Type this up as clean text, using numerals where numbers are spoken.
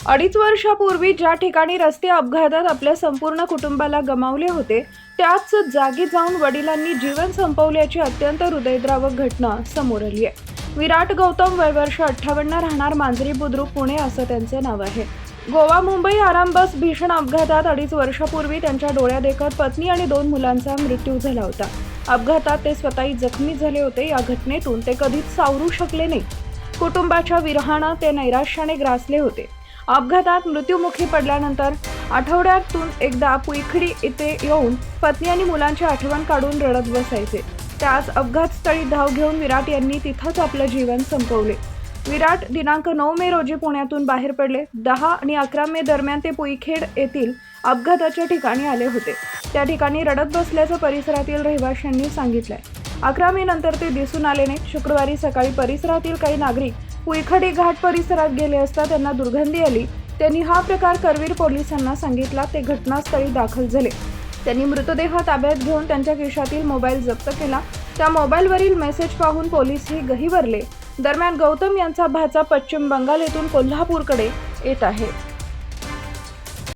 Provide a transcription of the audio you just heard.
2.5 वर्षापूर्वी ज्या ठिकाणी रस्ते अपघातात आपल्या संपूर्ण कुटुंबाला गमावले होते, त्याच जागी जाऊन वडिलांनी जीवन संपवल्याची अत्यंत हृदयद्रावक घटना समोर आली आहे. विराट गौतम वय वर्ष 58, राहणार मांजरी बुद्रुक, पुणे असं त्यांचं नाव आहे. गोवा मुंबई आराम बस भीषण अपघातात 2.5 वर्षापूर्वी त्यांच्या डोळ्यादेखत पत्नी आणि 2 मुलांचा मृत्यू झाला होता. अपघातात ते स्वतःही जखमी झाले होते. या घटनेतून ते कधीच सावरू शकले नाही. कुटुंबाच्या विरहानं ते नैराश्याने ग्रासले होते. अपघातात मृत्युमुखी पडल्यानंतर आठवड्यातून एकदा पुईखडी येथे येऊन पत्नी आणि मुलांची आठवण काढून रडत बसायचे. त्याच अपघातस्थळी धाव घेऊन विराट यांनी तिथंच आपलं जीवन संपवले. विराट दिनांक 9 मे रोजी पुण्यातून बाहेर पडले. 10 आणि 11 मे दरम्यान ते पुईखेड येथील अपघाताच्या ठिकाणी आले होते. त्या ठिकाणी रडत बसल्याचं परिसरातील रहिवाशांनी सांगितलंय. 11 मे नंतर ते दिसून आले नाही. शुक्रवारी सकाळी परिसरातील काही नागरिक पुईखडी घाट परिसरात गेले असता त्यांना दुर्गंधी आली. त्यांनी हा प्रकार करवीर पोलिसांना सांगितला. ते घटनास्थळी दाखल झाले. त्यांनी मृतदेह ताब्यात घेऊन त्यांच्या खिशातील मोबाईल जप्त केला. त्या मोबाईलवरील मेसेज पाहून पोलीसही गहिवरले. दरम्यान गौतम यांचा भाचा पश्चिम बंगाल येथून कोल्हापूरकडे येत आहे.